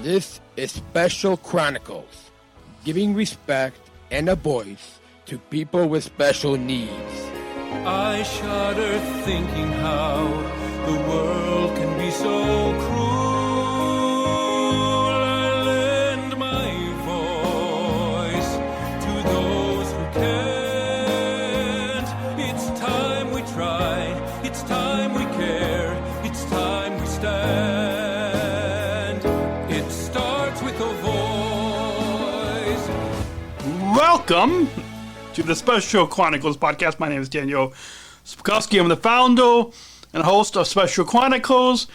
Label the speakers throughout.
Speaker 1: This is Special Chronicles, giving respect and a voice to people with special needs.
Speaker 2: I shudder thinking how the world can be so cruel. I lend my voice to those who can't. It's time we try, it's time we care, it's time we stand. It starts with a voice.
Speaker 3: Welcome to the Special Chronicles podcast. My name is Daniel Smrokowski. I'm the founder and host of Special Chronicles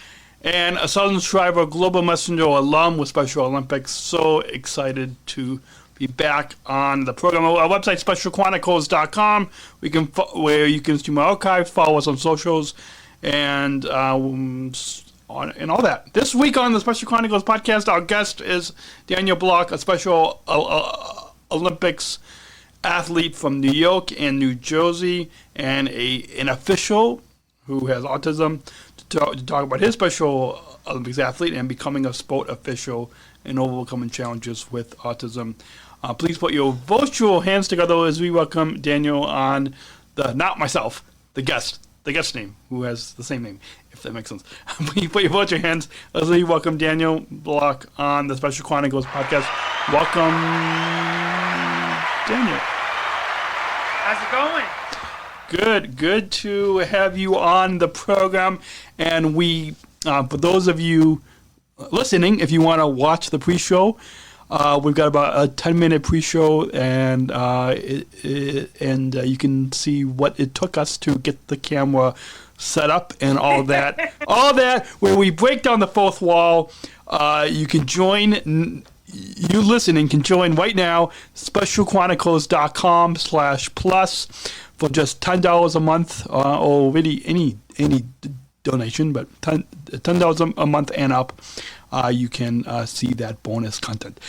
Speaker 3: and a Southern Shriver Global Messenger alum with Special Olympics. So excited to be back on the program. Our website, specialchronicles.com, where you can stream our archives, follow us on socials, and all that. This week on the Special Chronicles podcast, our guest is Daniel Block, a Special Olympics athlete from New York and New Jersey, and an official who has autism, to talk about his Special Olympics athlete and becoming a sport official and overcoming challenges with autism. Please put your virtual hands together as we welcome Daniel on not myself, the guest name, who has the same name, if that makes sense. Please put your virtual hands as we welcome Daniel Block on the Special Chronicles podcast. Welcome, Daniel.
Speaker 4: How's it going?
Speaker 3: Good to have you on the program. And we, for those of you listening, if you want to watch the pre-show, we've got about a 10-minute pre-show, and you can see what it took us to get the camera set up and all that. All that, where we break down the fourth wall. You can join. You listening can join right now, specialchronicles.com/plus for just $10 a month, or really any donation, but $10 a month and up. You can see that bonus content.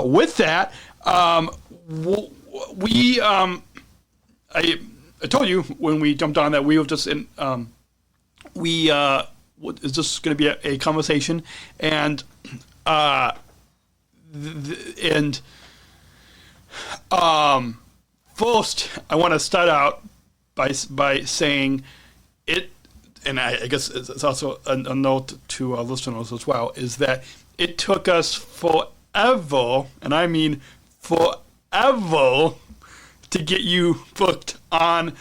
Speaker 3: With that, I told you when we jumped on that we were just in. It's just going to be a conversation, and first, I want to start out by saying it, and I guess it's also a note to our listeners as well, is that it took us forever, and I mean forever, to get you booked on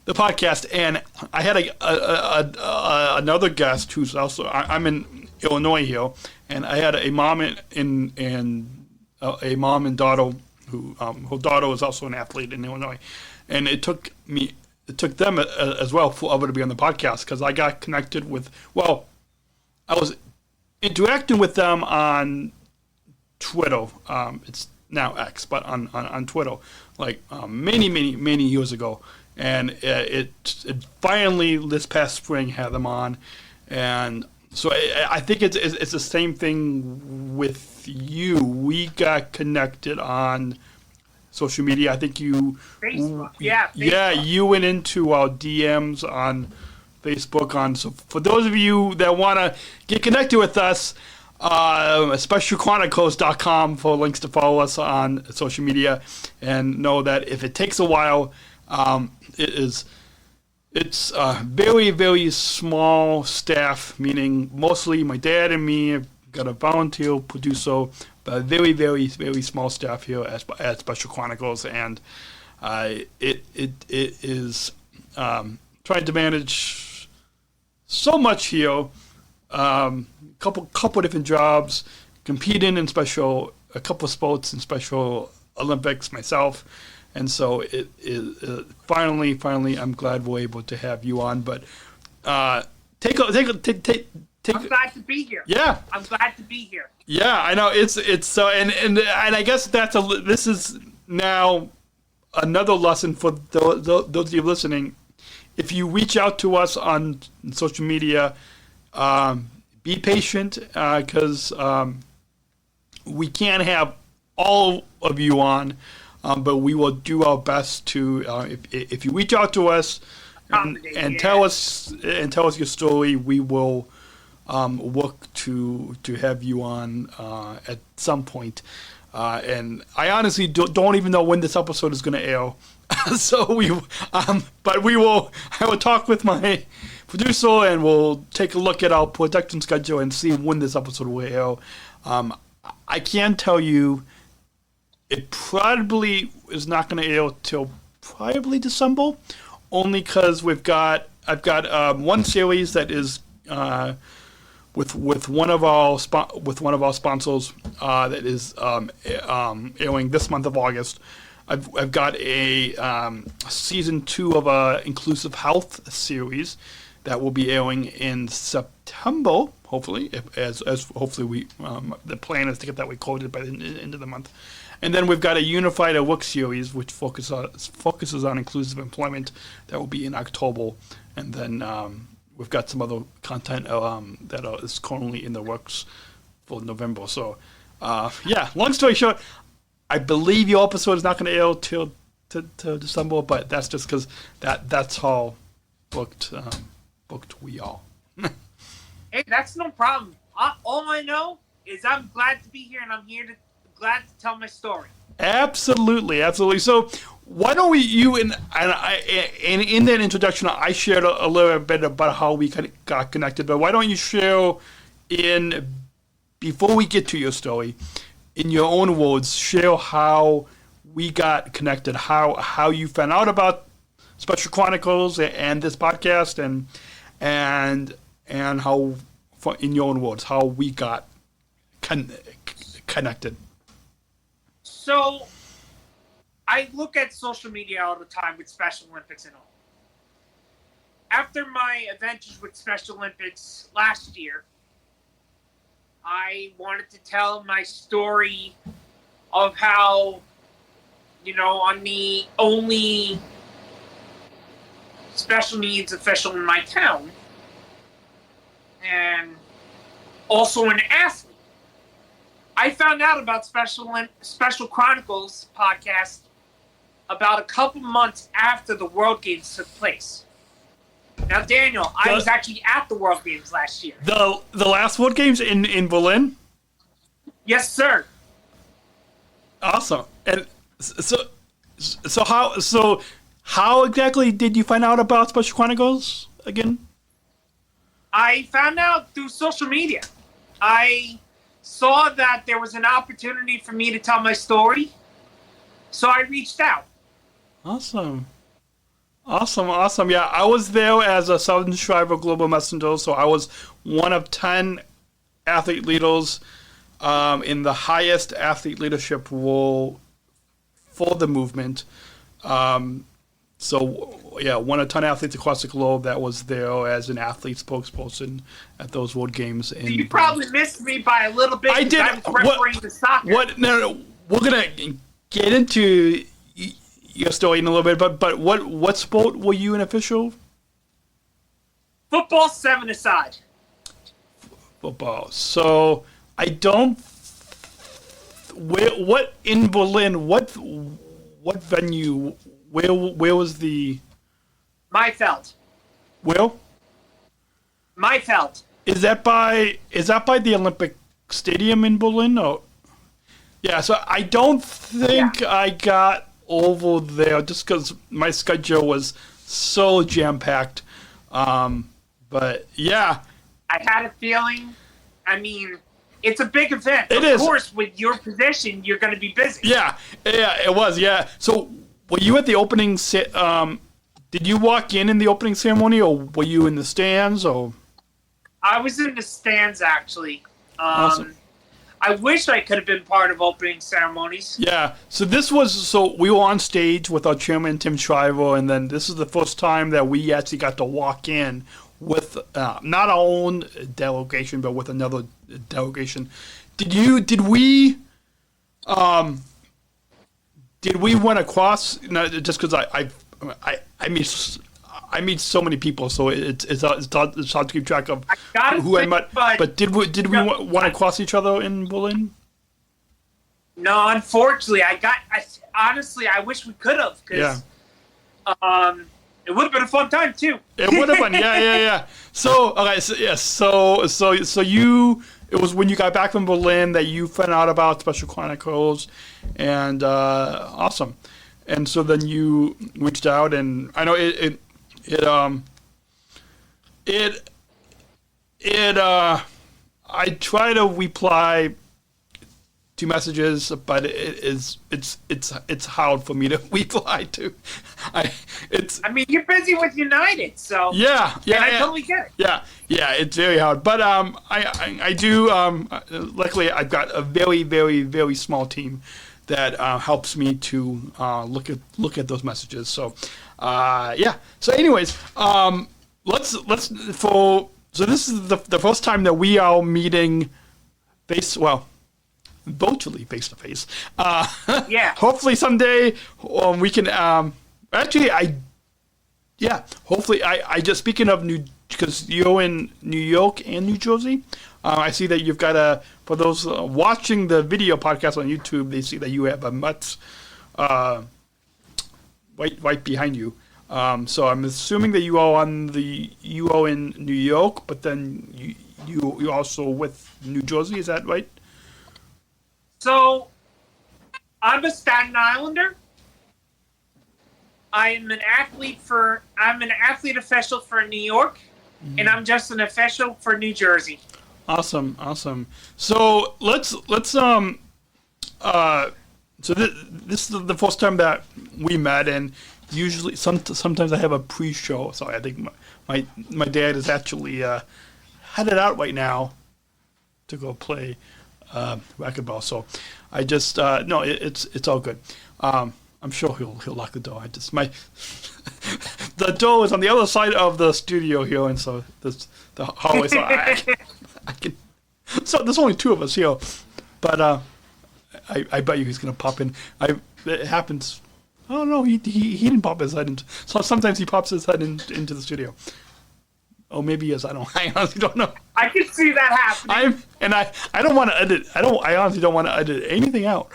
Speaker 3: the podcast. And I had another guest who's also, I'm in Illinois here, and I had a mom a mom and daughter who her daughter was also an athlete in Illinois, and it took them as well forever to be on the podcast, because I got connected with, I was interacting with them on Twitter. It's now X, but on Twitter, like many years ago, and it finally this past spring had them on, and so I think it's the same thing with you. We got connected on social media. I think you,
Speaker 4: Facebook.
Speaker 3: Yeah, you went into our DMs on Facebook. So for those of you that want to get connected with us, specialchronicles.com for links to follow us on social media, and know that if it takes a while, it's a very, very small staff, meaning mostly my dad and me. I've got a volunteer producer, but a very, very, very small staff here at Special Chronicles, and it is trying to manage so much here. Couple different jobs, competing in a couple of sports in Special Olympics myself. And so it finally, I'm glad we're able to have you on. But take.
Speaker 4: I'm glad to be here.
Speaker 3: Yeah,
Speaker 4: I'm glad to be here.
Speaker 3: Yeah, I know it's so, and I guess this is now another lesson for those of you listening. If you reach out to us on social media, be patient, because we can't have all of you on. But we will do our best to, if you reach out to us and tell us your story, we will look to have you on at some point. And I honestly don't even know when this episode is going to air. So but we will. I will talk with my producer, and we'll take a look at our production schedule and see when this episode will air. I can tell you, it probably is not going to air till probably December, only because I've got one series that is with one of our sponsors that is airing this month of August. I've got a season 2 of a inclusive health series that will be airing in September, hopefully. As hopefully we the plan is to get that recorded by the end of the month. And then we've got a unified work series which focuses on inclusive employment that will be in October. And then we've got some other content that is currently in the works for November. So, long story short, I believe your episode is not going to air till December, but that's just because that's how booked we are.
Speaker 4: Hey, that's no problem. All I know is I'm glad to be here, and I'm glad to tell my story.
Speaker 3: Absolutely. So why don't we, in that introduction, I shared a little bit about how we got connected, but why don't you share before we get to your story, in your own words, share how we got connected, how you found out about Special Chronicles and this podcast, and how, in your own words, how we got connected.
Speaker 4: So, I look at social media all the time with Special Olympics and all. After my adventures with Special Olympics last year, I wanted to tell my story of how, I'm the only special needs official in my town, and also an athlete. I found out about Special Chronicles podcast about a couple months after the World Games took place. Now, Daniel, I was actually at the World Games last year.
Speaker 3: The last World Games in Berlin?
Speaker 4: Yes, sir.
Speaker 3: Awesome. And so how exactly did you find out about Special Chronicles again?
Speaker 4: I found out through social media. I saw that there was an opportunity for me to tell my story, so I reached out.
Speaker 3: Awesome. Yeah, I was there as a Southern Shriver Global Messenger, so I was one of 10 athlete leaders in the highest athlete leadership role for the movement. One of 10 athletes across the globe that was there as an athlete spokesperson at those World Games.
Speaker 4: You probably missed me by a little bit.
Speaker 3: I did.
Speaker 4: I was refereeing to soccer.
Speaker 3: No. We're gonna get into your story in a little bit, but what sport were you an official?
Speaker 4: Football, 7-a-side.
Speaker 3: Football. So I don't. What in Berlin? What venue? Where was the?
Speaker 4: Maifeld.
Speaker 3: Where?
Speaker 4: Maifeld.
Speaker 3: Is that by the Olympic Stadium in Berlin? Or? Yeah. So I don't think I got over there just because my schedule was so jam-packed. But yeah.
Speaker 4: I had a feeling. I mean, it's a big event.
Speaker 3: Of
Speaker 4: course, with your position, you're going to be busy.
Speaker 3: Yeah, it was. Yeah. So were you at the opening? Did you walk in the opening ceremony, or were you in the stands? Or
Speaker 4: I was in the stands actually.
Speaker 3: Awesome.
Speaker 4: I wish I could have been part of opening ceremonies.
Speaker 3: Yeah. So we were on stage with our chairman, Tim Shriver, and then this is the first time that we actually got to walk in with not our own delegation, but with another delegation. Did we run across? Just because I meet so many people, so it's hard to keep track of who I met. But did we want to cross each other in Berlin?
Speaker 4: No, unfortunately, honestly, I wish we could have, because it It would have been a fun time too.
Speaker 3: It would have been, yeah. So, okay, so yes, so you, it was when you got back from Berlin that you found out about Special Chronicles, and awesome. And so then you reached out, and I know I try to reply to messages, but it's hard for me to reply to. I
Speaker 4: mean, you're busy with United, so
Speaker 3: yeah,
Speaker 4: I totally get it.
Speaker 3: Yeah, it's very hard. But I do. Luckily, I've got a very, very, very small team that helps me to look at those messages. So yeah. So anyways, so this is the first time that we are meeting virtually face to face.
Speaker 4: Yeah.
Speaker 3: Hopefully someday we can. Hopefully I just, speaking of because you're in New York and New Jersey. I see that you've got for those watching the video podcast on YouTube, they see that you have a Mets right behind you. So I'm assuming that you are in New York, but then you also with New Jersey. Is that right?
Speaker 4: So I'm a Staten Islander. I'm an athlete official for New York, and I'm just an official for New Jersey.
Speaker 3: Awesome. So let's so this is the first time that we met, and usually sometimes I have a pre-show. So I think my dad is actually headed out right now to go play racquetball. So I just no, it's all good. I'm sure he'll lock the door. The door is on the other side of the studio here, and so the hallway. So I can. So there's only two of us here, but I bet you he's gonna pop in. It happens. Oh no, he didn't pop his head in. So sometimes he pops his head into the studio. Oh, maybe he is. I honestly don't know.
Speaker 4: I can see that happening.
Speaker 3: I don't want to edit. I honestly don't want to edit anything out.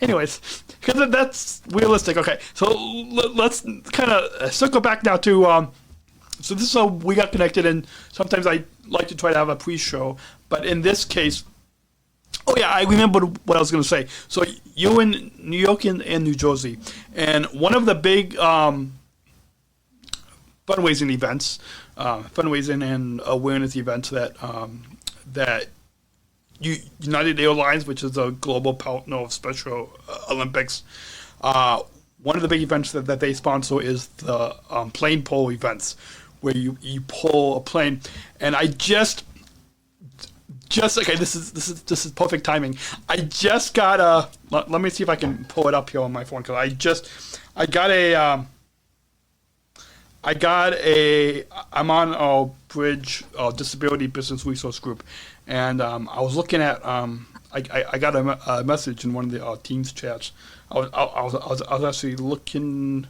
Speaker 3: Anyways, because that's realistic. Okay, so let's kind of circle back now to. So this is how we got connected, and sometimes I like to try to have a pre-show, but in this case, oh yeah, I remember what I was going to say. So you're in New York and New Jersey, and one of the big fundraising events, fundraising and awareness events that United Airlines, which is a global partner of Special Olympics, one of the big events that they sponsor is the plane pull events, where you pull a plane. And I just okay, this is perfect timing. I just got let me see if I can pull it up here on my phone, because I'm on a Bridge Disability Business Resource Group, and I was looking at I got a message in one of the Teams chats. I was actually looking.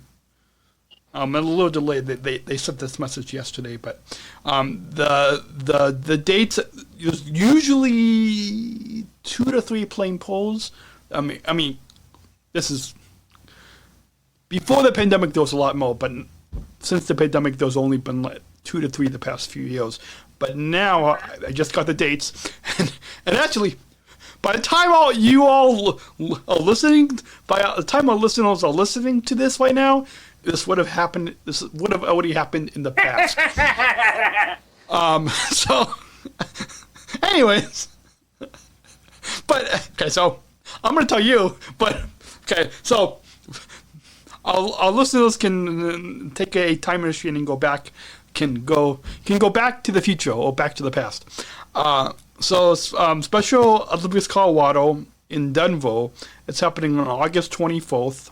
Speaker 3: I'm a little delayed. They sent this message yesterday, but the dates usually 2 to 3 plane pulls. I mean, this is before the pandemic. There was a lot more, but since the pandemic, there's only been like 2 to 3 the past few years. But now I just got the dates, and actually, by the time you all are listening, by the time our listeners are listening to this right now, this would have happened. This would have already happened in the past. So, anyways, but okay. So I'm going to tell you. But okay. So our listeners can take a time machine and go back. Can go back to the future or back to the past. So Special Olympics Colorado in Denver. It's happening on August 24th.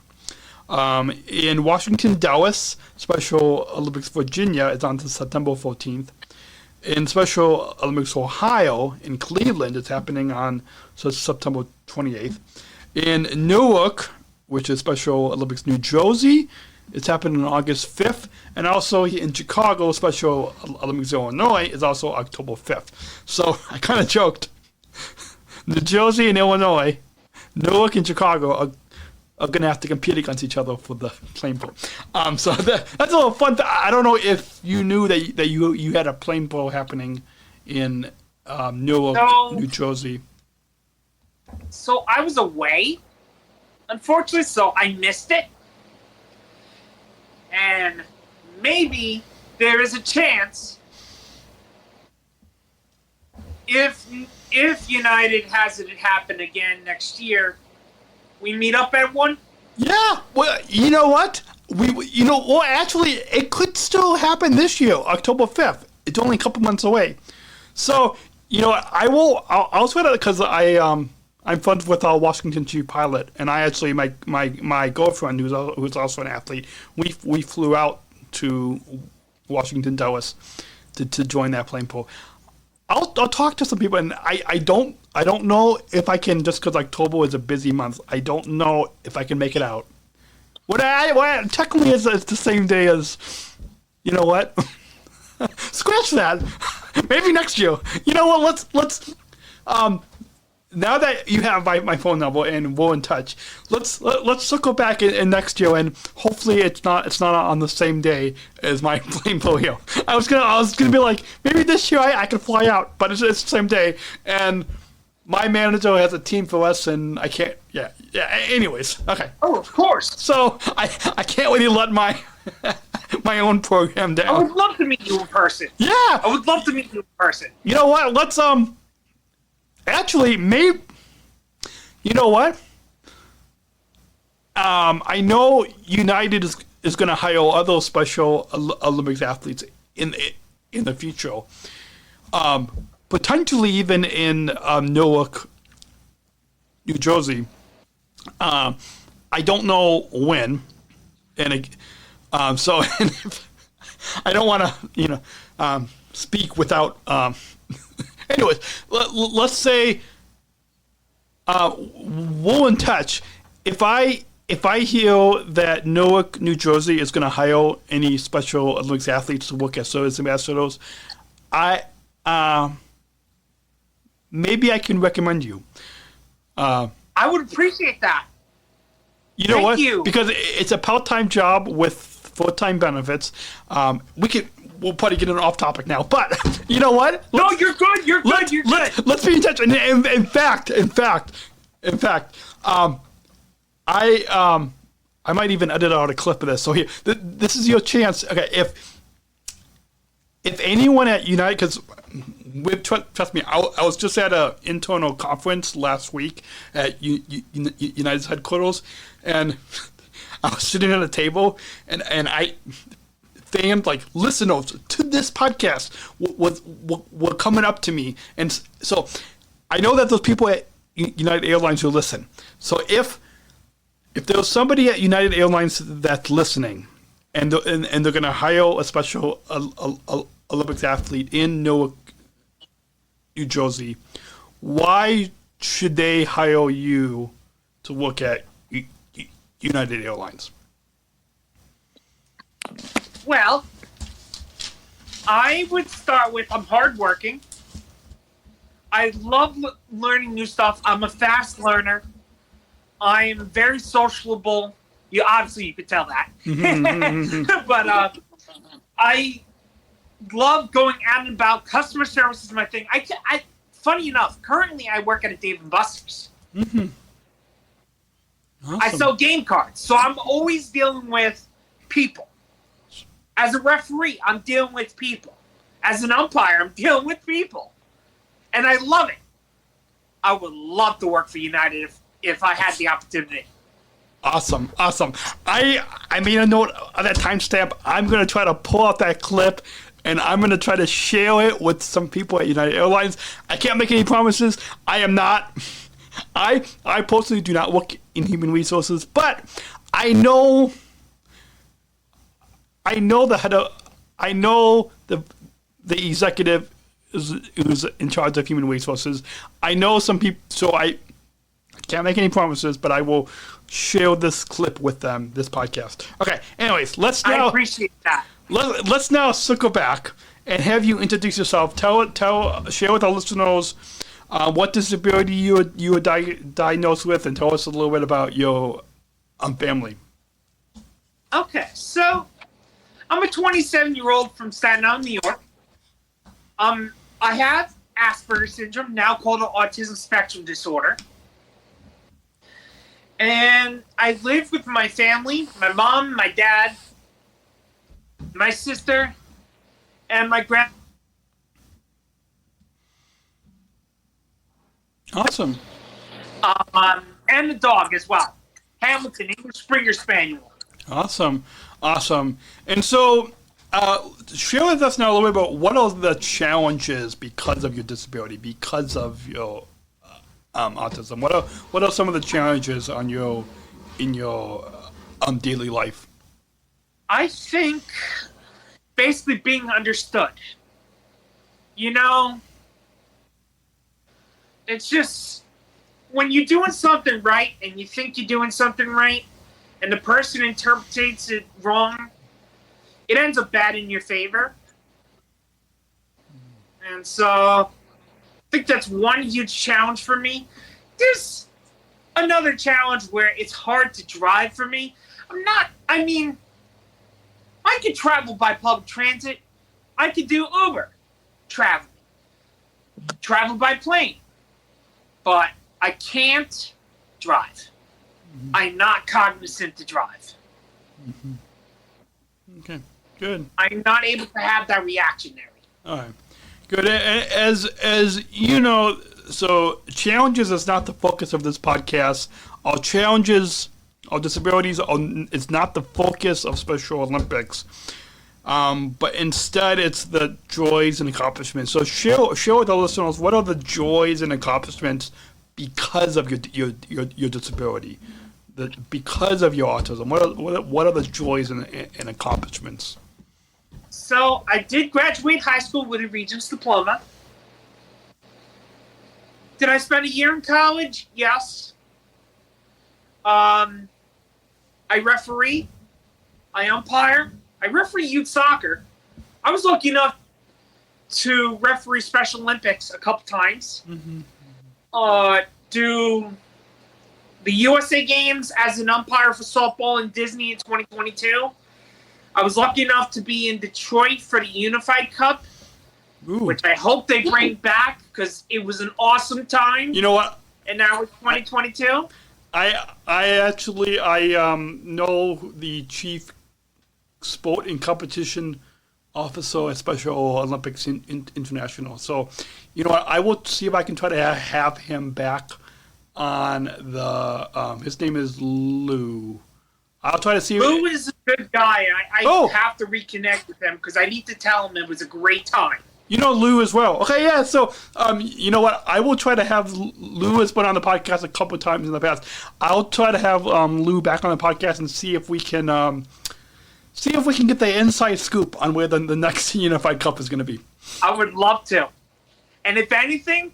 Speaker 3: In Washington, Dallas, Special Olympics Virginia is on to September 14th. In Special Olympics Ohio, in Cleveland, it's happening on September 28th. In Newark, which is Special Olympics New Jersey, it's happening on August 5th. And also in Chicago, Special Olympics Illinois is also October 5th. So I kind of joked. New Jersey and Illinois, Newark and Chicago are going to have to compete against each other for the plane bowl. So that's a little fun. I don't know if you knew that you had a plane bowl happening in Newark, New Jersey.
Speaker 4: So I was away, unfortunately, so I missed it. And maybe there is a chance if United has it happen again next year, we meet up at one.
Speaker 3: Yeah, well, you know what? Actually, it could still happen this year, October 5th. It's only a couple months away. So, I'll sweat it because I'm friends with our Washington Chief pilot, and I actually, my girlfriend, who's also an athlete, we flew out to Washington, Dallas to join that plane pool. I'll talk to some people, and I don't know if I can, just because October is a busy month. I don't know if I can make it out. Technically it's the same day as, you know what? Scratch that. Maybe next year. You know what? Let's now that you have my phone number and we're in touch, let's circle back in next year, and hopefully it's not on the same day as my plane pool here. I was gonna be like, maybe this year I could fly out, but it's the same day, and my manager has a team for us, and I can't. Yeah. Anyways, okay.
Speaker 4: Oh, of course.
Speaker 3: So I can't really let my own program down.
Speaker 4: I would love to meet you in person.
Speaker 3: Yeah.
Speaker 4: I would love to meet you in person.
Speaker 3: You know what? Let's actually, maybe, you know what? I know United is going to hire other Special Olympics athletes in the future. Potentially even in Newark, New Jersey. I don't know when, and so I don't want to, speak without. Anyways, let's say we're in touch. If I hear that Newark, New Jersey is going to hire any Special Olympics athletes to work as service ambassadors, maybe I can recommend you.
Speaker 4: I would appreciate that.
Speaker 3: You know what?
Speaker 4: Thank you.
Speaker 3: Because it's a part-time job with full-time benefits. We'll probably get an off-topic now, but you know what?
Speaker 4: No, you're good. You're good. You're good.
Speaker 3: Let's be in touch. And in fact, I might even edit out a clip of this. So here, this is your chance. Okay, if anyone at United, because trust me, I was just at an internal conference last week at United's headquarters, and I was sitting at a table, and I fans, listeners to this podcast were coming up to me, and so I know that those people at United Airlines who listen. So if there's somebody at United Airlines that's listening, and they're going to hire a Special Olympics athlete in Newark, New Jersey, why should they hire you to work at United Airlines?
Speaker 4: Well, I would start with, I'm hardworking. I love learning new stuff. I'm a fast learner. I'm very sociable. You could tell that. But I love going out and about. Customer service is my thing. Funny enough, currently I work at a Dave & Buster's.
Speaker 3: Mm-hmm. Awesome.
Speaker 4: I sell game cards, so I'm always dealing with people. As a referee, I'm dealing with people. As an umpire, I'm dealing with people. And I love it. I would love to work for United if I had the opportunity.
Speaker 3: Awesome. I made a note of that timestamp. I'm going to try to pull out that clip, and I'm going to try to share it with some people at United Airlines. I can't make any promises. I am not. I personally do not work in human resources, but I know the executive who's in charge of human resources. I know some people, so I can't make any promises, but I will share this clip with them, this podcast. Okay, anyways, I
Speaker 4: appreciate that.
Speaker 3: Let's now circle back and have you introduce yourself. Share with our listeners what disability you were diagnosed with, and tell us a little bit about your family.
Speaker 4: Okay, so I'm a 27-year-old from Staten Island, New York. I have Asperger's syndrome, now called autism spectrum disorder. And I live with my family, my mom, my dad, my sister, and my grand.
Speaker 3: Awesome.
Speaker 4: And the dog as well. Hamilton, English Springer Spaniel.
Speaker 3: Awesome. And so, share with us now a little bit about what are the challenges because of your disability, because of your autism. What are some of the challenges in your daily life?
Speaker 4: I think basically being understood. You know, it's just when you're doing something right and you think you're doing something right and the person interprets it wrong, it ends up bad in your favor. And so I think that's one huge challenge for me. There's another challenge where it's hard to drive for me. I could travel by public transit. I could do Uber travel by plane. But I can't drive. Mm-hmm. I'm not cognizant to drive.
Speaker 3: Mm-hmm. Okay, good.
Speaker 4: I'm not able to have that reactionary.
Speaker 3: All right, good. As you know, so challenges is not the focus of this podcast. Our challenges, our disabilities, it's not the focus of Special Olympics. But instead, it's the joys and accomplishments. So share with the listeners what are the joys and accomplishments because of your disability, because of your autism. What are the joys and accomplishments?
Speaker 4: So I did graduate high school with a Regents diploma. Did I spend a year in college? Yes. I referee. I umpire. I referee youth soccer. I was lucky enough to referee Special Olympics a couple times. Mm-hmm. Do the USA Games as an umpire for softball in Disney in 2022. I was lucky enough to be in Detroit for the Unified Cup, which I hope they bring back because it was an awesome time.
Speaker 3: You know what?
Speaker 4: And now it's 2022.
Speaker 3: I know the chief sport and competition officer at Special Olympics International. So, you know what? I will see if I can try to have him back on the. His name is Lou. I'll try to see.
Speaker 4: Lou is a good guy. I have to reconnect with him because I need to tell him it was a great time.
Speaker 3: You know Lou as well. Okay, yeah. So, you know what? I will try to have Lou has been on the podcast a couple of times in the past. I'll try to have Lou back on the podcast and see if we can get the inside scoop on where the next Unified Cup is going to be.
Speaker 4: I would love to. And if anything,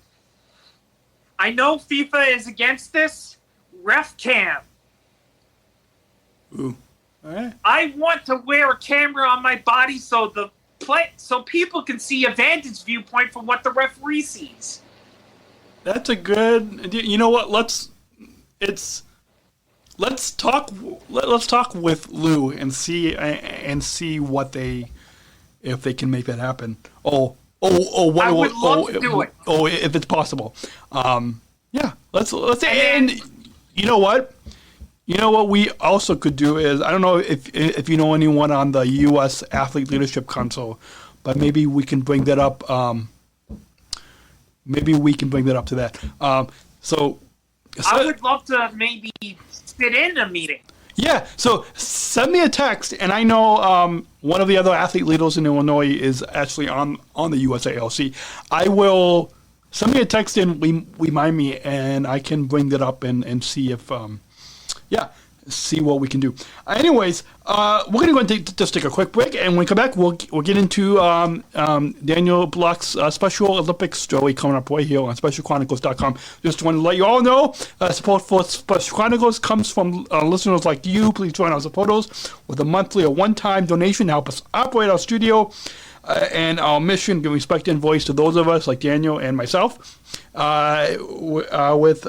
Speaker 4: I know FIFA is against this. Ref cam.
Speaker 3: Ooh. All right.
Speaker 4: I want to wear a camera on my body so people can see a vantage viewpoint from what the referee sees.
Speaker 3: That's a good. You know what? Let's talk with Lou and see what if they can make that happen. I would love to do it. If it's possible. Yeah. Let's and you know what? You know what we also could do is, I don't know if you know anyone on the U.S. Athlete Leadership Council, but maybe we can bring that up. Maybe we can bring that up to that. So
Speaker 4: I would love to maybe sit in a meeting.
Speaker 3: Yeah, so send me a text, and I know one of the other athlete leaders in Illinois is actually on the USALC. I will send me a text and remind me, and I can bring that up and see if see what we can do. Anyways, we're going to just take a quick break, and when we come back, we'll get into Daniel Block's Special Olympics story coming up right here on SpecialChronicles.com. Just want to let you all know, support for Special Chronicles comes from listeners like you. Please join our supporters with a monthly or one-time donation to help us operate our studio. and our mission, giving respect and voice to those of us like Daniel and myself with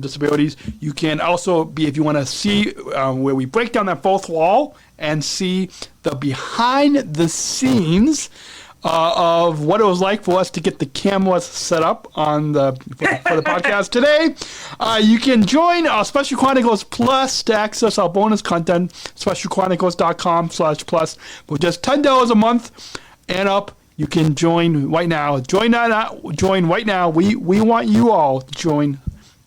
Speaker 3: disabilities. You can also be, if you want to see where we break down that fourth wall and see the behind the scenes of what it was like for us to get the cameras set up on for the podcast today. You can join our Special Chronicles Plus to access our bonus content, specialchronicles.com/plus. For just $10 a month and up, you can join right now. Join right now. We want you all to join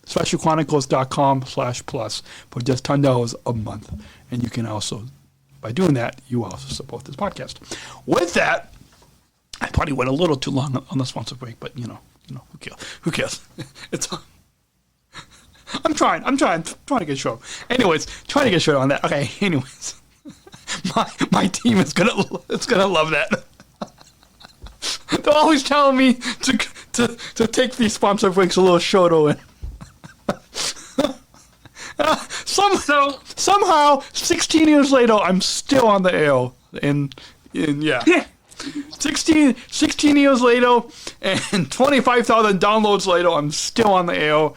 Speaker 3: specialchronicles.com/plus for just $10 a month. And you can also, by doing that, you also support this podcast. With that, I probably went a little too long on the sponsor break, but who cares? It's. I'm trying to get a show. Anyways, trying to get a show on that. Okay. Anyways, my team is gonna love that. They're always telling me to take these sponsor breaks a little shorter. Somehow, 16 years later, I'm still on the air, and yeah. 16 years later and 25,000 downloads later, I'm still on the air.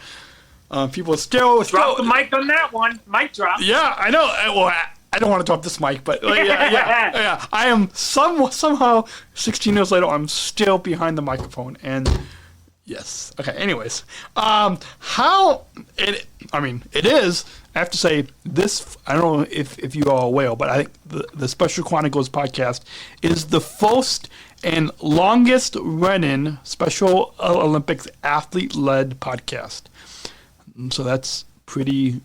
Speaker 3: People still
Speaker 4: drop the mic on that one. Mic drop.
Speaker 3: Yeah, I know. Well, I don't want to drop this mic, but yeah. I am somehow 16 years later, I'm still behind the microphone, and yes. Okay. Anyways, it is. I have to say this. I don't know if you are aware, but I think the Special Chronicles podcast is the first and longest running Special Olympics athlete-led podcast. So that's pretty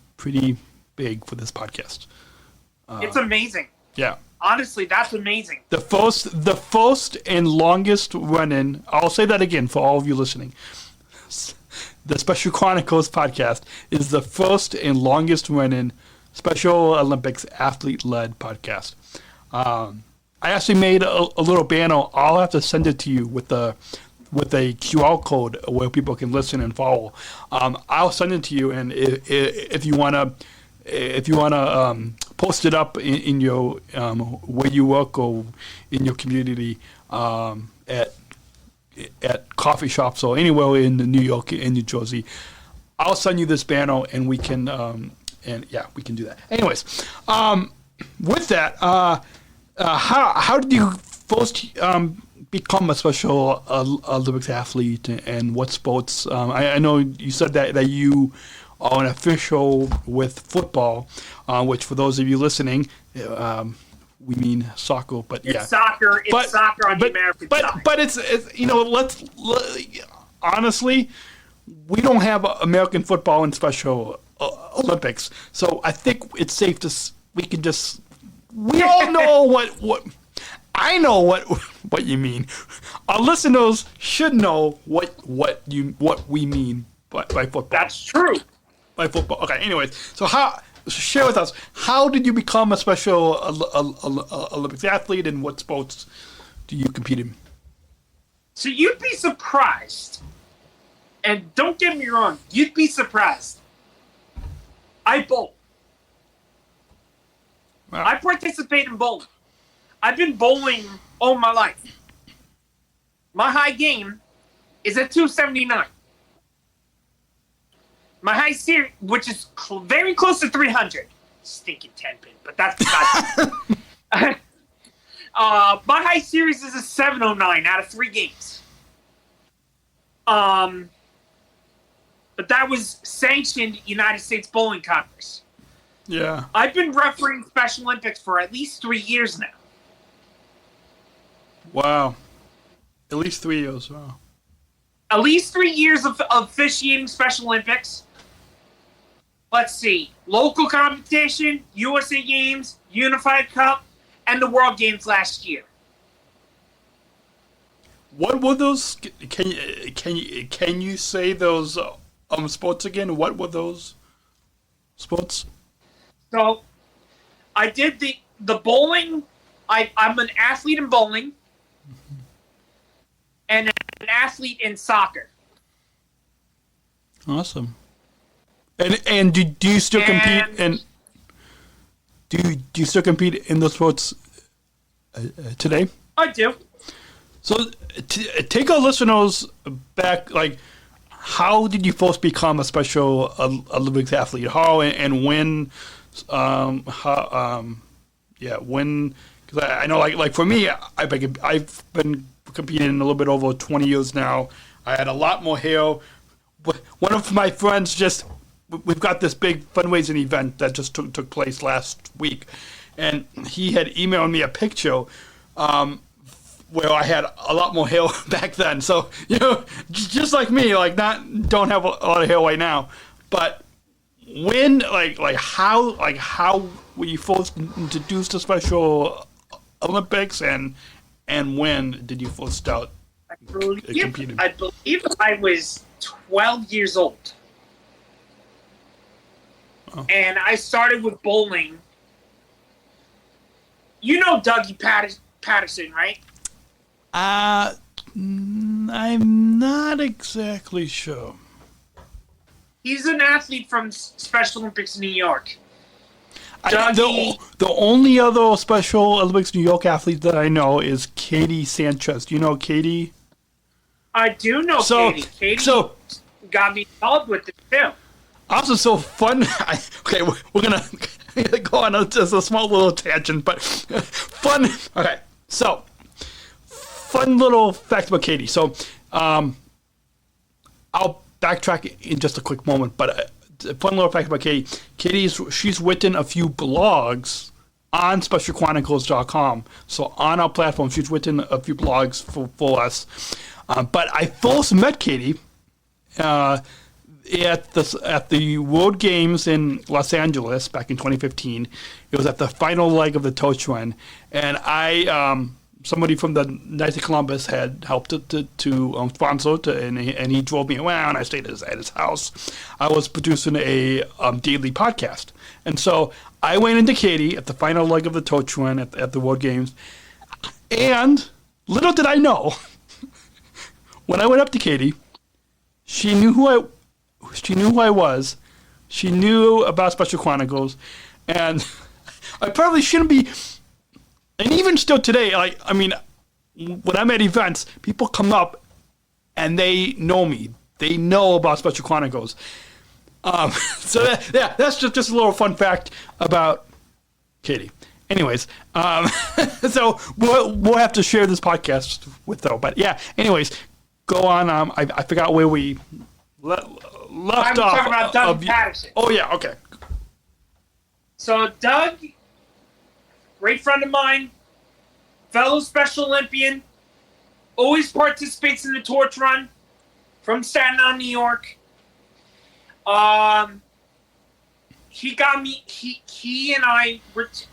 Speaker 3: big for this podcast.
Speaker 4: It's amazing.
Speaker 3: Yeah.
Speaker 4: Honestly, that's amazing.
Speaker 3: The first and longest running. I'll say that again for all of you listening. The Special Chronicles podcast is the first and longest running Special Olympics athlete-led podcast. I actually made a little banner. I'll have to send it to you with a QR code where people can listen and follow. I'll send it to you, and if you wanna post it up in your where you work or in your community at coffee shops or anywhere in New York and New Jersey, I'll send you this banner, and we can we can do that. Anyways, with that, how did you first become a Special Olympics athlete, and what sports? I know you said that you are an official with football, which for those of you listening, we mean soccer, but
Speaker 4: it's soccer. It's soccer on the American side.
Speaker 3: But it's honestly, we don't have American football in Special Olympics, so I think it's safe to we all know what I know what you mean. Our listeners should know what we mean by football.
Speaker 4: That's true.
Speaker 3: By football. Okay. Anyways, so share with us, how did you become a Special Olympics athlete, and what sports do you compete in?
Speaker 4: So you'd be surprised, and don't get me wrong, you'd be surprised. I bowl. Wow. I participate in bowling. I've been bowling all my life. My high game is at 279. My high series, which is very close to 300. Stinking 10-pin, but that's besides. My high series is a 709 out of 3 games. But that was sanctioned United States Bowling Congress.
Speaker 3: Yeah.
Speaker 4: I've been refereeing Special Olympics for at least 3 years now.
Speaker 3: Wow. At least 3 years, wow.
Speaker 4: At least 3 years of officiating Special Olympics. Let's see. Local competition, USA Games, Unified Cup, and the World Games last year.
Speaker 3: What were those? Can you say those sports again? What were those sports?
Speaker 4: So, I did the bowling. I'm an athlete in bowling, and an athlete in soccer.
Speaker 3: Awesome. And do you still compete? And do you still compete in those sports today?
Speaker 4: I do.
Speaker 3: So take our listeners back, like, how did you first become a Special Olympics athlete? How and when? When? Because I know, like for me, I've been competing a little bit over 20 years now. I had a lot more hair. One of my friends we've got this big fundraising event that just took place last week, and he had emailed me a picture where I had a lot more hair back then. So, just like me, don't have a lot of hair right now. But when, how were you first introduced to Special Olympics, and when did you first start competing?
Speaker 4: I believe I was 12 years old. Oh. And I started with bowling. You know Dougie Patterson, right?
Speaker 3: I'm not exactly sure.
Speaker 4: He's an athlete from Special Olympics New York.
Speaker 3: The only other Special Olympics New York athlete that I know is Katie Sanchez. Do you know Katie?
Speaker 4: I do know Katie. Katie got me involved with it too.
Speaker 3: Also, so fun. We're gonna go on just a small little tangent, but fun. Okay, so fun little fact about Katie. So, I'll backtrack in just a quick moment, but fun little fact about Katie. She's written a few blogs on SpecialChronicles.com. So on our platform, she's written a few blogs for us. But I first met Katie at the World Games in Los Angeles back in 2015. It was at the final leg of the torch run, and somebody from the Knights of Columbus had helped to sponsor it, and he drove me around. I stayed at his house. I was producing a daily podcast, and so I went into Katie at the final leg of the torch run at the World Games, and little did I know, when I went up to Katie, she knew who I was. She knew about Special Chronicles, and I probably shouldn't be. And even still today, when I'm at events, people come up and they know me. They know about Special Chronicles. So that's just a little fun fact about Katie. Anyways, so we'll have to share this podcast with her. But yeah, anyways, go on. I forgot where we left off.
Speaker 4: I'm talking about Doug Patterson.
Speaker 3: Oh yeah, okay.
Speaker 4: So Doug, great friend of mine, fellow Special Olympian, always participates in the torch run from Staten Island, New York. He got me. He and I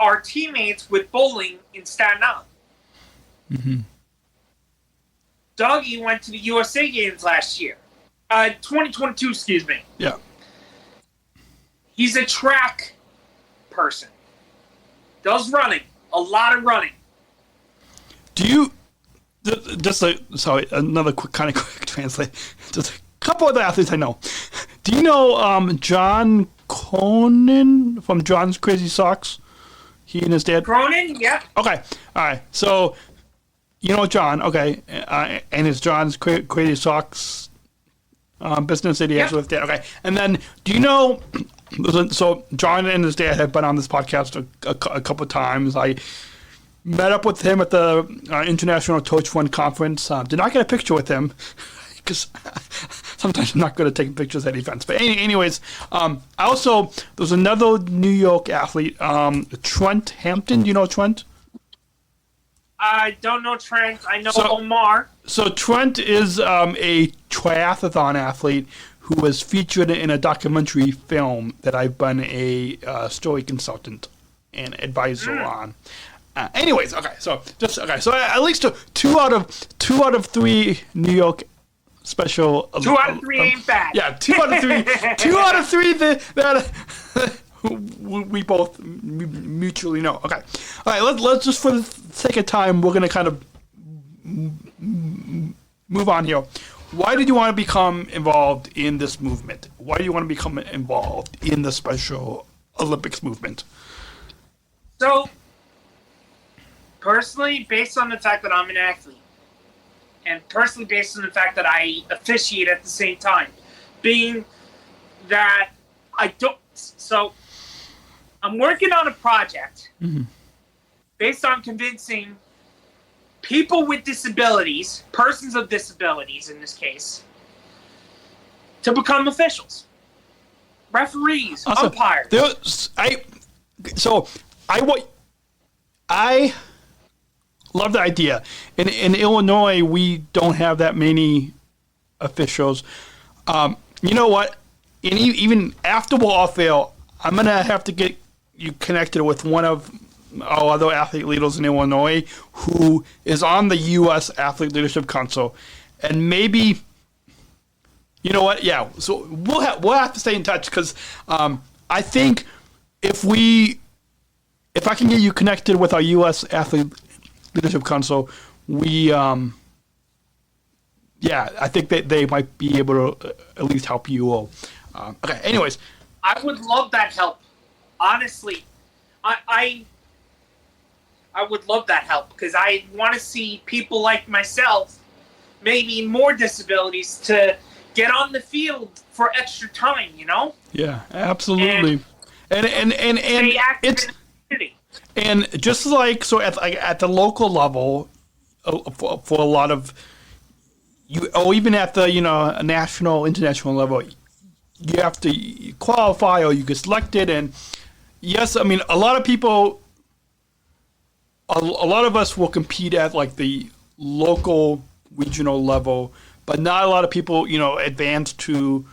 Speaker 4: are teammates with bowling in Staten Island. Mm-hmm. Dougie went to the USA Games last year, 2022. Excuse me.
Speaker 3: Yeah.
Speaker 4: He's a track person. Does running, a lot of running.
Speaker 3: Do you another quick translate. Just a couple of the athletes I know. Do you know John Cronin from John's Crazy Socks? He and his dad.
Speaker 4: Cronin, yeah.
Speaker 3: Okay, all right. So you know John, okay, and his John's Crazy Socks business that he has with his dad. Okay, and then do you know? So John and his dad have been on this podcast a couple of times. I met up with him at the International Torch Run Conference. Did not get a picture with him because sometimes I'm not good at taking pictures at events. But anyways, also there's another New York athlete, Trent Hampton. Do you know Trent?
Speaker 4: I don't know Trent. I know Omar.
Speaker 3: So Trent is a triathlon athlete who was featured in a documentary film that I've been a story consultant and advisor on. Anyways, so at least two out of three New York Special.
Speaker 4: 2 out of 3 ain't bad.
Speaker 3: Yeah, 2 out of 3. 2 out of 3 that we both mutually know. Okay, all right. Let's just, for the sake of time, we're gonna kind of move on here. Why did you want to become involved in this movement? Why do you want to become involved in the Special Olympics movement?
Speaker 4: So, personally, based on the fact that I'm an athlete, and personally based on the fact that I officiate at the same time, being that I don't. So I'm working on a project based on convincing people with disabilities, persons of disabilities in this case, to become officials, referees, umpires.
Speaker 3: I love the idea. In Illinois, we don't have that many officials. You know what? And even after we're off air, I'm going to have to get you connected with one of our other athlete leaders in Illinois who is on the U.S. Athlete Leadership Council. And maybe, you know what? Yeah, so we'll have to stay in touch because I think if I can get you connected with our U.S. Athlete Leadership Council, I think that they might be able to at least help you all. Okay, anyways.
Speaker 4: I would love that help. Honestly, I would love that help because I want to see people like myself, maybe more disabilities, to get on the field for extra time, you know?
Speaker 3: Yeah, absolutely. And
Speaker 4: stay active in the community.
Speaker 3: And just like, so at the local level, for a lot of you, or even at the, a national, international level, you have to qualify or you get selected. And yes, I mean, a lot of people, a lot of us will compete at like the local, regional level, but not a lot of people, advance to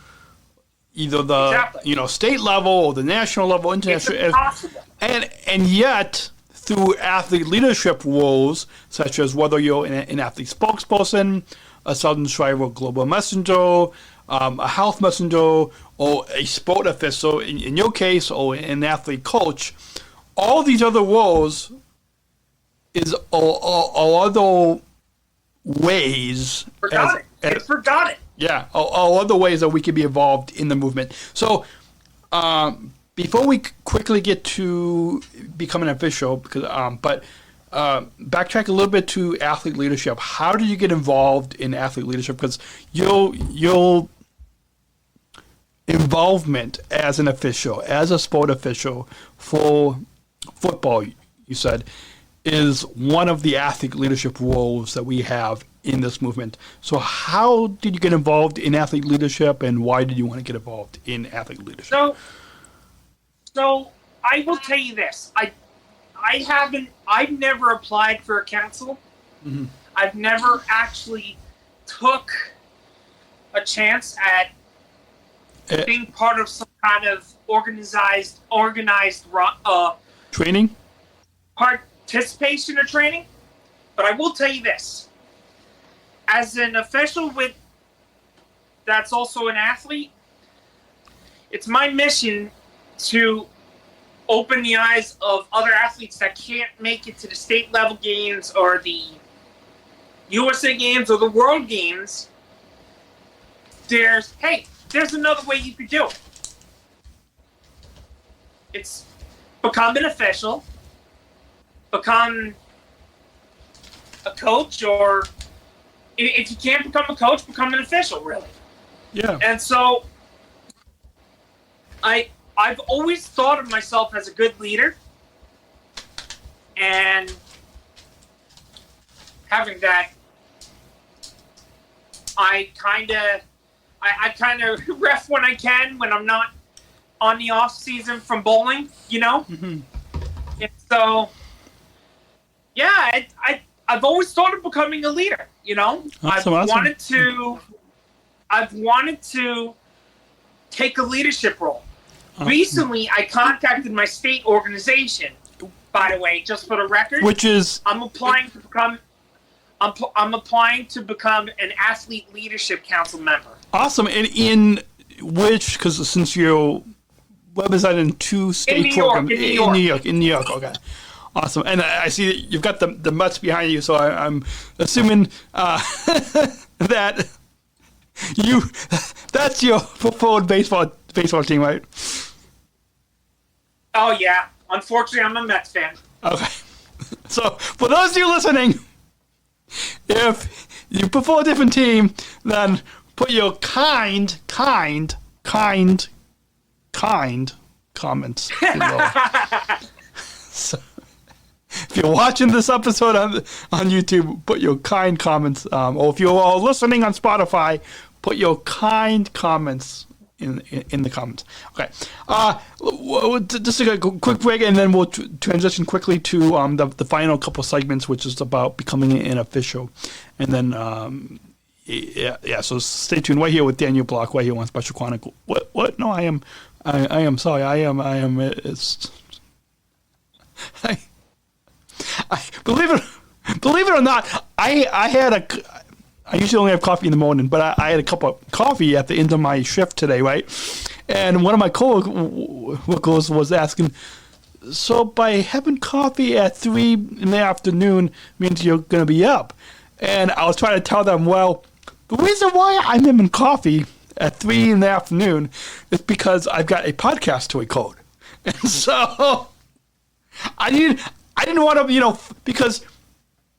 Speaker 3: either the, state level or the national level, international.
Speaker 4: It's impossible.
Speaker 3: And yet, through athlete leadership roles, such as whether you're an athlete spokesperson, a Southern Shriver Global Messenger, a health messenger, or a sport official, in your case, or an athlete coach, all these other roles are other ways.
Speaker 4: Forgot it.
Speaker 3: Yeah, or other ways that we can be involved in the movement. So, before we quickly get to becoming an official, backtrack a little bit to athlete leadership. How did you get involved in athlete leadership? Because your involvement as an official, as a sport official for football, you said, is one of the athlete leadership roles that we have in this movement. So how did you get involved in athlete leadership, and why did you want to get involved in athlete leadership?
Speaker 4: So I will tell you this. I've never applied for a council. Mm-hmm. I've never actually took a chance at being part of some kind of organized
Speaker 3: training,
Speaker 4: participation or training. But I will tell you this. As an official that's also an athlete, it's my mission to open the eyes of other athletes that can't make it to the state level games or the USA games or the world games. There's another way you could do it. It's become an official, become a coach, or if you can't become a coach, become an official, really.
Speaker 3: Yeah.
Speaker 4: And so I've always thought of myself as a good leader, and having that, I kind of ref when I can when I'm not on the off season from bowling, Mm-hmm. And so, yeah, I've always thought of becoming a leader.
Speaker 3: Awesome.
Speaker 4: I've wanted to take a leadership role. Recently, I contacted my state organization, by the way, just for the record.
Speaker 3: Which is?
Speaker 4: I'm applying to become an athlete leadership council member.
Speaker 3: Awesome. And in which, because since you're represented in two state programs. In New York, okay. Awesome. And I see that you've got the Mets behind you, so I'm assuming that that's your preferred baseball team, right?
Speaker 4: Oh, yeah. Unfortunately, I'm a Mets fan.
Speaker 3: Okay. So, for those of you listening, if you prefer a different team, then put your kind comments below. So, if you're watching this episode on YouTube, put your kind comments. Or if you're listening on Spotify, put your kind comments in the comments. Okay. Just a quick break, and then we'll transition quickly to the final couple segments, which is about becoming an official. And then, so stay tuned. Right here with Daniel Block, right here on Special Chronicle. What? No, I am sorry. I am. It's. I believe it or not, I usually only have coffee in the morning, but I had a cup of coffee at the end of my shift today, right? And one of my coworkers was asking, so by having coffee at 3 in the afternoon means you're going to be up. And I was trying to tell them, well, the reason why I'm having coffee at 3 in the afternoon is because I've got a podcast to record. And so I didn't want to, because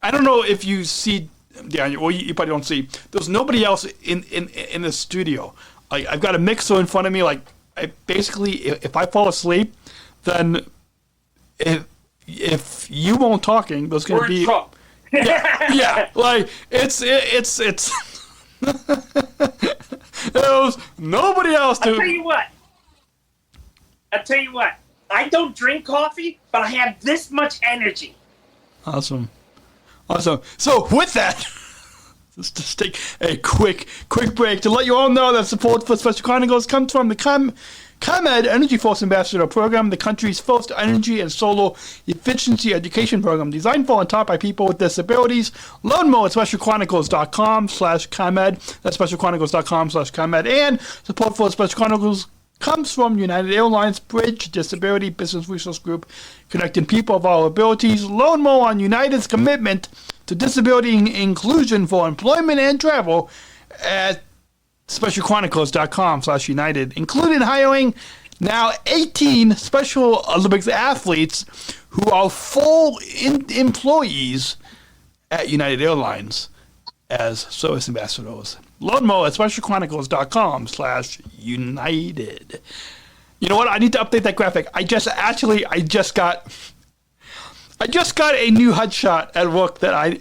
Speaker 3: I don't know if you see, Daniel, or you probably don't see, there's nobody else in the studio. I've got a mixer in front of me. Like, if I fall asleep, then if you won't talking, there's going to be... Yeah, like, it's there's nobody else to...
Speaker 4: I'll tell you what. I don't drink coffee, but I have this much energy.
Speaker 3: Awesome. So with that, let's just take a quick break to let you all know that support for Special Chronicles comes from the ComEd Energy Force Ambassador Program, the country's first energy and solar efficiency education program designed for and taught by people with disabilities. Learn more at specialchronicles.com/ComEd. That's specialchronicles.com/ComEd. And support for Special Chronicles comes from United Airlines Bridge Disability Business Resource Group, connecting people of all abilities. Learn more on United's commitment to disability inclusion for employment and travel at specialchronicles.com/United, including hiring now 18 Special Olympics athletes who are full employees at United Airlines as service ambassadors. Learn more at specialchronicles.com/United. You know what? I need to update that graphic. I just got a new headshot at work that I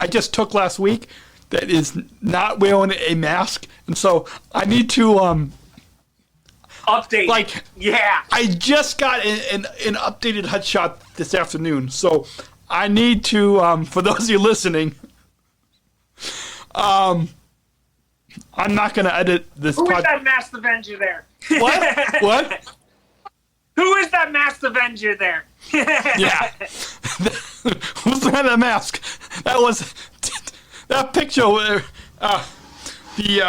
Speaker 3: just took last week. That is not wearing a mask, and so I need to
Speaker 4: update.
Speaker 3: Like,
Speaker 4: yeah,
Speaker 3: I just got an updated headshot this afternoon, so I need to. For those of you listening. I'm not going to edit this.
Speaker 4: Who is that masked Avenger there?
Speaker 3: What? What?
Speaker 4: Who is that masked Avenger there?
Speaker 3: Yeah. Who's wearing that mask? That was that picture where the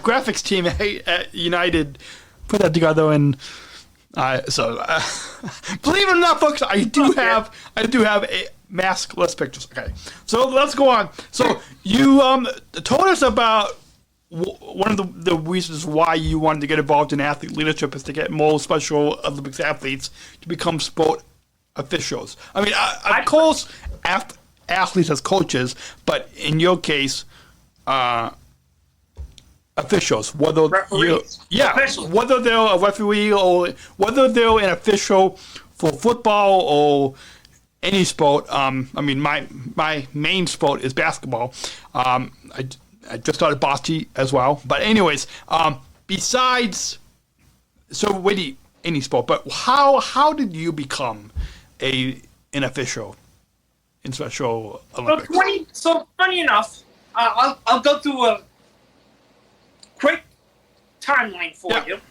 Speaker 3: graphics team at United put that together, and so believe it or not, folks, I do have a maskless pictures. Okay, so let's go on. So you told us about one of the reasons why you wanted to get involved in athlete leadership is to get more Special Olympics athletes to become sport officials. I mean, of course, athletes as coaches, but in your case, officials, whether
Speaker 4: referees.
Speaker 3: Whether they're a referee or whether they're an official for football or any sport. I mean, my main sport is basketball. I just started bocce as well. But anyways, besides, so really any sport. But how did you become an official in Special Olympics?
Speaker 4: So funny enough, I'll go through a quick timeline for you.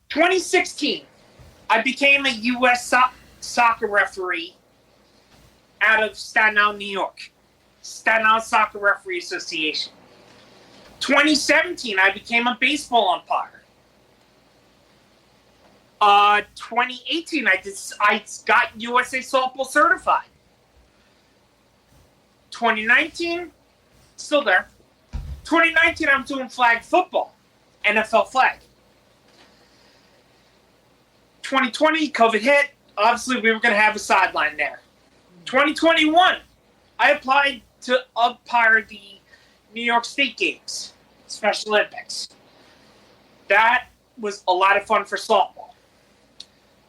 Speaker 4: 2016, I became a U.S. soccer referee out of Staten Island, New York. Staten Island Soccer Referee Association. 2017, I became a baseball umpire. 2018, I got USA softball certified. 2019, still there. 2019, I'm doing flag football, NFL flag. 2020, COVID hit. Obviously, we were going to have a sideline there. 2021, I applied to umpire the New York State Games, Special Olympics. That was a lot of fun for softball.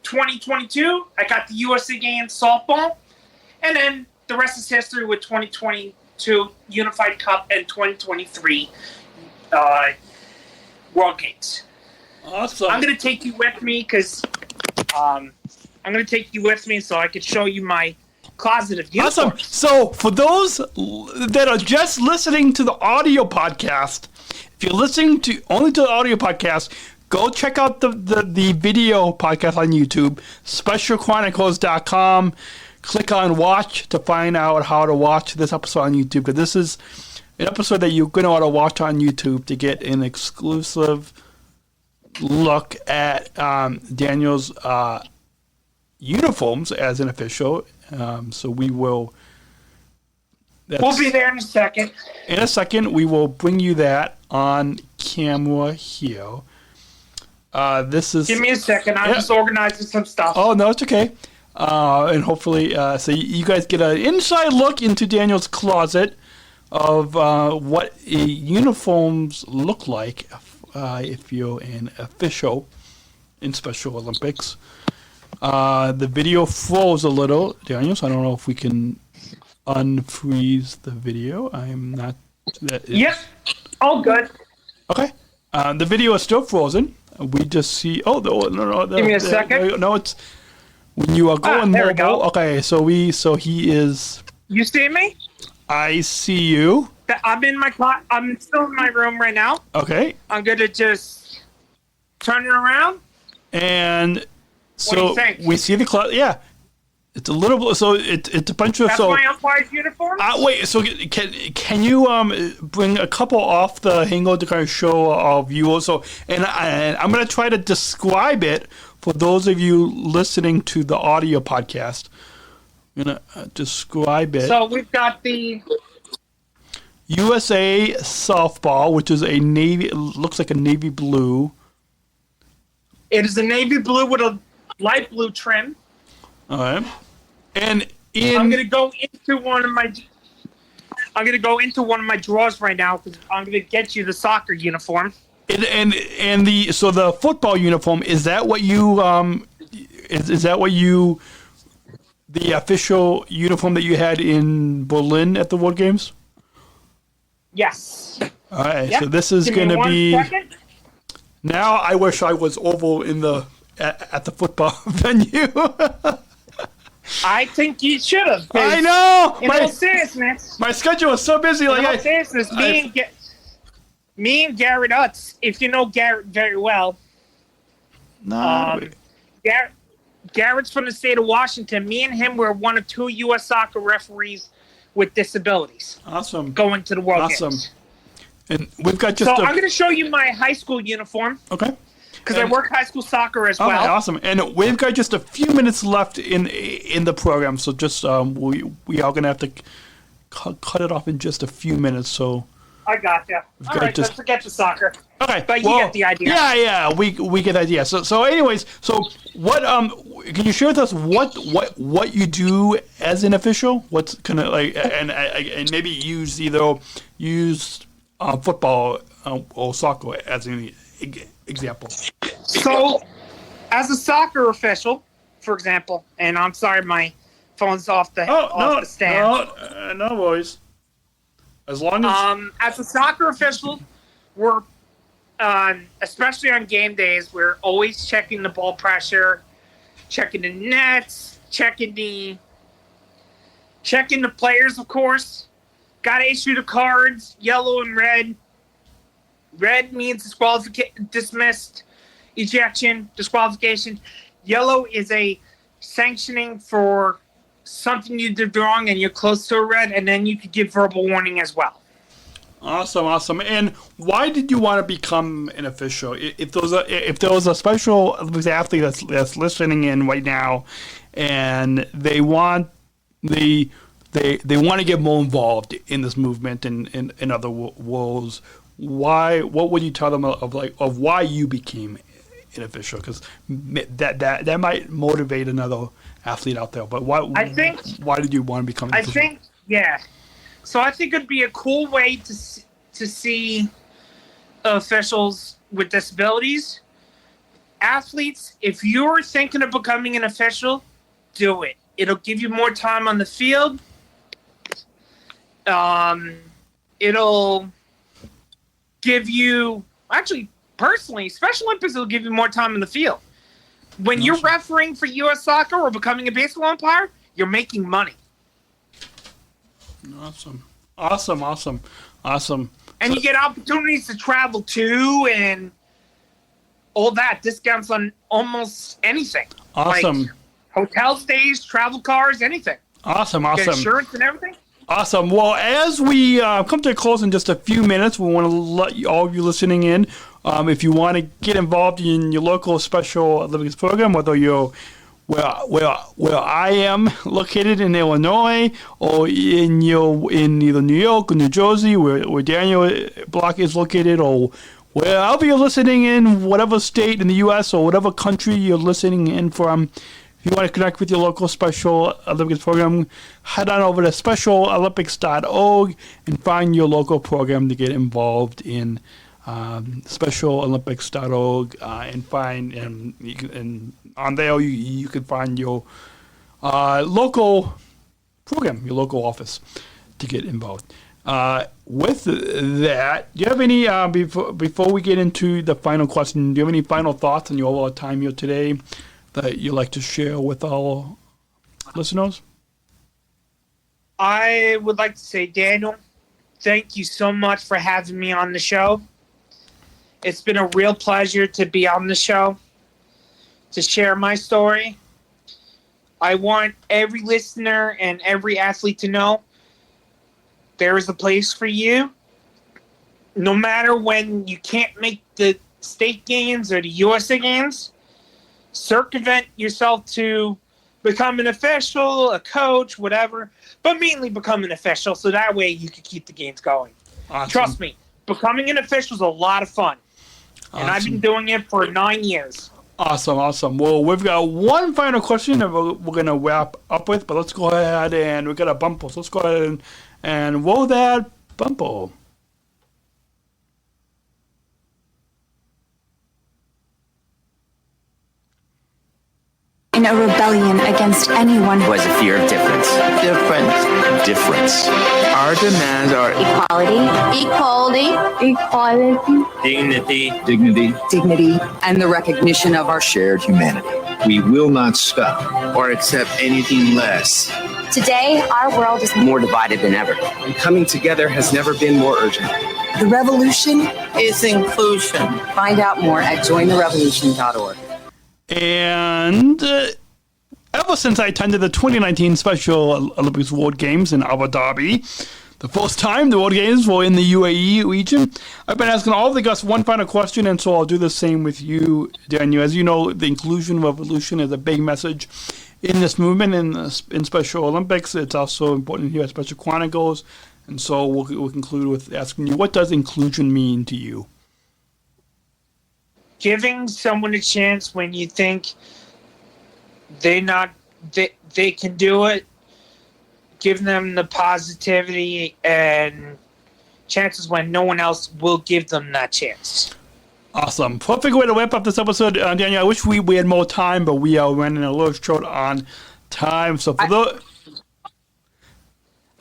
Speaker 4: 2022, I got the USA Games softball, and then the rest is history with 2022 Unified Cup and 2023 World Games.
Speaker 3: Awesome.
Speaker 4: I'm going to take you with me because I'm going to take you with me so I can show you my closet of uniforms.
Speaker 3: Awesome. So for those that are just listening to the audio podcast, if you're listening to only to the audio podcast, go check out the video podcast on YouTube, specialchronicles.com. Click on watch to find out how to watch this episode on YouTube. Because this is an episode that you're going to want to watch on YouTube to get an exclusive look at Daniel's uniforms as an official. So we will...
Speaker 4: We'll be there in a second.
Speaker 3: In a second, we will bring you that on camera here. This is...
Speaker 4: Give me a second. I'm just organizing some stuff.
Speaker 3: Oh, no, it's okay. And hopefully, so you guys get an inside look into Daniel's closet of what uniforms look like if you're an official in Special Olympics. The video froze a little, Daniel, so I don't know if we can unfreeze the video. I'm not...
Speaker 4: Yep, all good.
Speaker 3: Okay. The video is still frozen. We just see... Oh, no.
Speaker 4: Give me a second.
Speaker 3: No, it's... When you are going
Speaker 4: there we
Speaker 3: mobile...
Speaker 4: go.
Speaker 3: Okay, so he is...
Speaker 4: You see me?
Speaker 3: I see you.
Speaker 4: I'm still in my room right now.
Speaker 3: Okay.
Speaker 4: I'm going to just turn it around.
Speaker 3: And so
Speaker 4: What do you think?
Speaker 3: we see the cloud. Yeah. It's a little... So it's a bunch of...
Speaker 4: That's my umpire's uniform?
Speaker 3: Wait, so can you bring a couple off the hanger to kind of show our viewers? So, and I'm going to try to describe it for those of you listening to the audio podcast. I'm going to describe it.
Speaker 4: So we've got the
Speaker 3: USA softball, which is a navy... It looks like a navy blue.
Speaker 4: It is a navy blue with a light blue trim.
Speaker 3: All right. And
Speaker 4: I'm going to go into one of my drawers right now because I'm going to get you the soccer uniform.
Speaker 3: And the football uniform, is that what you is that what you the official uniform that you had in Berlin at the World Games?
Speaker 4: Yes.
Speaker 3: All right.
Speaker 4: Yep.
Speaker 3: So this is going to be
Speaker 4: second.
Speaker 3: Now I wish I was over in the at the football venue.
Speaker 4: I think you should have.
Speaker 3: I know.
Speaker 4: In all seriousness.
Speaker 3: My schedule is so busy.
Speaker 4: In all seriousness, me and Garrett Utz, if you know Garrett very well. Garrett's from the state of Washington. Me and him were one of two U.S. soccer referees with disabilities.
Speaker 3: Awesome.
Speaker 4: Going to the World Games.
Speaker 3: And we've got just.
Speaker 4: So I'm going to show you my high school uniform.
Speaker 3: Okay.
Speaker 4: Because I work high school soccer as well.
Speaker 3: Okay, awesome. And we've got just a few minutes left in the program, so just we are going to have to cut it off in just a few minutes. So
Speaker 4: I got you. All right, let's forget the soccer.
Speaker 3: Okay,
Speaker 4: but you get the idea.
Speaker 3: Yeah, we get the idea. So anyways, so what can you share with us what you do as an official? What's kind of like and maybe use football or soccer as an example.
Speaker 4: So, as a soccer official, for example, and I'm sorry, my phone's off the stand.
Speaker 3: No worries. As long as
Speaker 4: as a soccer official, we're especially on game days, we're always checking the ball pressure, checking the nets, checking the players, of course. Got to issue the cards, yellow and red. Red means dismissed, ejection, disqualification. Yellow is a sanctioning for something you did wrong and you're close to a red, and then you could give verbal warning as well.
Speaker 3: Awesome. And why did you want to become an official? If there was a special athlete that's listening in right now, and they want they want to get more involved in this movement and in other worlds. What would you tell them of why you became an official? Because that might motivate another athlete out there. But why did you want to become an official?
Speaker 4: So I think it'd be a cool way to see officials with disabilities. Athletes, if you're thinking of becoming an official, do it. It'll give you more time on the field. It'll give you, actually, personally, Special Olympics will give you more time in the field. When you're refereeing for U.S. soccer or becoming a baseball umpire, you're making money.
Speaker 3: Awesome.
Speaker 4: And you get opportunities to travel too, and all that. Discounts on almost anything.
Speaker 3: Awesome.
Speaker 4: Like hotel stays, travel cars, anything.
Speaker 3: Awesome.
Speaker 4: Get insurance and everything.
Speaker 3: Awesome. Well, as we come to a close in just a few minutes, we want to let all of you listening in, if you want to get involved in your local Special Olympics program, whether you're where I am located in Illinois, or in either New York or New Jersey, where Daniel Block is located, or wherever you're listening in, whatever state in the U.S. or whatever country you're listening in from. If you want to connect with your local Special Olympics program, head on over to specialolympics.org and find your local program to get involved in. specialolympics.org and on there you can find your local program, your local office to get involved. With that, do you have any before we get into the final question, do you have any final thoughts on your overall time here today that you'd like to share with all listeners?
Speaker 4: I would like to say, Daniel, thank you so much for having me on the show. It's been a real pleasure to be on the show, to share my story. I want every listener and every athlete to know there is a place for you. No matter when you can't make the state games or the USA games, circumvent yourself to become an official, a coach, whatever, but mainly become an official so that way you can keep the games going.
Speaker 3: Awesome.
Speaker 4: Trust me, becoming an official is a lot of fun. And I've been doing it for 9 years.
Speaker 3: Awesome. Well, we've got one final question that we're going to wrap up with, but let's go ahead and we got a bumper. So let's go ahead and roll that bumper.
Speaker 5: In a rebellion against anyone
Speaker 6: who has a fear of difference. Difference. Our demands are
Speaker 5: equality,
Speaker 6: dignity,
Speaker 7: and the recognition of our shared humanity.
Speaker 8: We will not stop or accept anything less.
Speaker 5: Today, our world is
Speaker 6: more divided than ever.
Speaker 8: And coming together has never been more urgent.
Speaker 7: The revolution
Speaker 9: is inclusion.
Speaker 7: Find out more at jointherevolution.org.
Speaker 3: And ever since I attended the 2019 Special Olympics World Games in Abu Dhabi, the first time the World Games were in the UAE region, I've been asking all the guests one final question, and so I'll do the same with you, Daniel. As you know, the inclusion revolution is a big message in this movement in Special Olympics. It's also important here at Special Chronicles, and so we'll conclude with asking you, what does inclusion mean to you?
Speaker 4: Giving someone a chance when you think they can do it, give them the positivity and chances when no one else will give them that chance.
Speaker 3: Awesome. Perfect way to wrap up this episode, Daniel. I wish we had more time, but we are running a little short on time. So for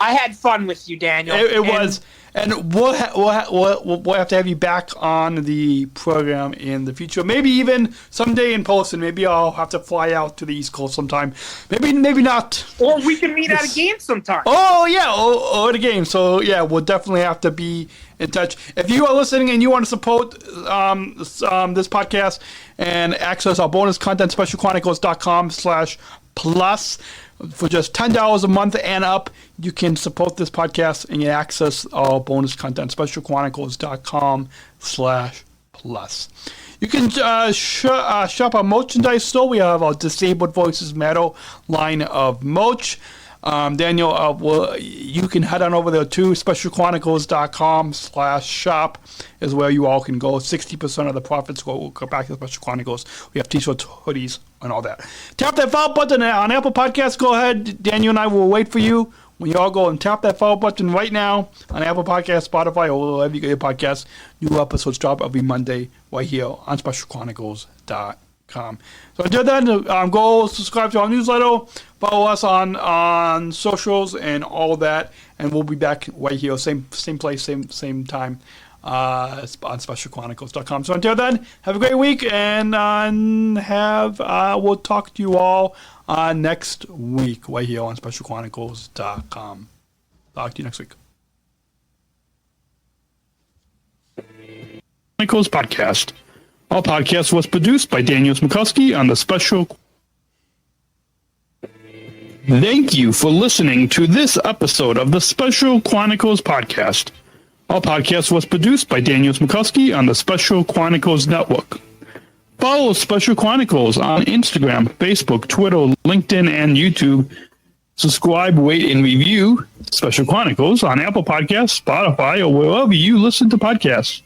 Speaker 4: I had fun with you, Daniel.
Speaker 3: It was. And we'll have to have you back on the program in the future. Maybe even someday in person. Maybe I'll have to fly out to the East Coast sometime. Maybe not.
Speaker 4: Or we can meet at a game sometime.
Speaker 3: Oh, yeah. Or at a game. So, yeah, we'll definitely have to be in touch. If you are listening and you want to support this podcast and access our bonus content, specialchronicles.com/plus. For just $10 a month and up, you can support this podcast and get access our bonus content, specialchronicles.com/plus. You can shop our merchandise store. We have our Disabled Voices Metal line of merch. Daniel, you can head on over there to specialchronicles.com/shop is where you all can go. 60% of the profits will go back to Special Chronicles. We have t-shirts, hoodies, and all that. Tap that follow button on Apple Podcasts. Go ahead. Daniel and I will wait for you. When you all go and tap that follow button right now on Apple Podcasts, Spotify, or wherever you get your podcasts, new episodes drop every Monday right here on SpecialChronicles.com. So until then, go subscribe to our newsletter, follow us on socials and all of that, and we'll be back right here, same place, same time on SpecialChronicles.com. So until then, have a great week, and we'll talk to you all next week right here on SpecialChronicles.com. Talk to you next week. Chronicles Podcast. Our podcast was produced by Daniel Smrokowski on the Special. Thank you for listening to this episode of the Special Chronicles Podcast. Our podcast was produced by Daniel Smrokowski on the Special Chronicles Network. Follow Special Chronicles on Instagram, Facebook, Twitter, LinkedIn, and YouTube. Subscribe, rate, and review Special Chronicles on Apple Podcasts, Spotify, or wherever you listen to podcasts.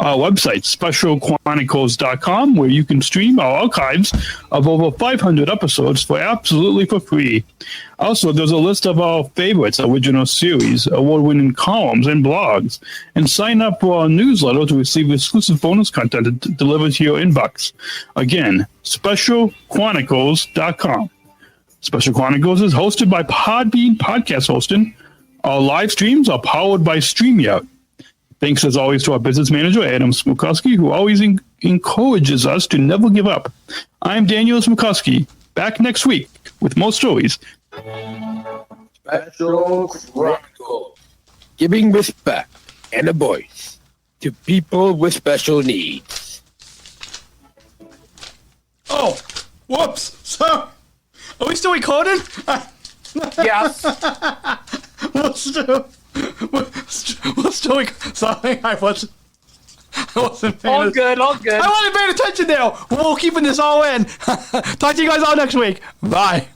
Speaker 3: Our website, specialchronicles.com, where you can stream our archives of over 500 episodes for free. Also, there's a list of our favorites, original series, award-winning columns, and blogs. And sign up for our newsletter to receive exclusive bonus content delivered to your inbox. Again, specialchronicles.com. Special Chronicles is hosted by Podbean Podcast Hosting. Our live streams are powered by StreamYard. Thanks, as always, to our business manager, Adam Smrokowski, who always encourages us to never give up. I'm Daniel Smrokowski, back next week with more stories.
Speaker 1: Special Chronicles, giving respect and a voice to people with special needs.
Speaker 3: Oh, whoops. So, are we still recording?
Speaker 4: Yes.
Speaker 3: Sorry, I wasn't paying
Speaker 4: All good.
Speaker 3: I wasn't paying attention there. We're keeping this all in. Talk to you guys all next week. Bye.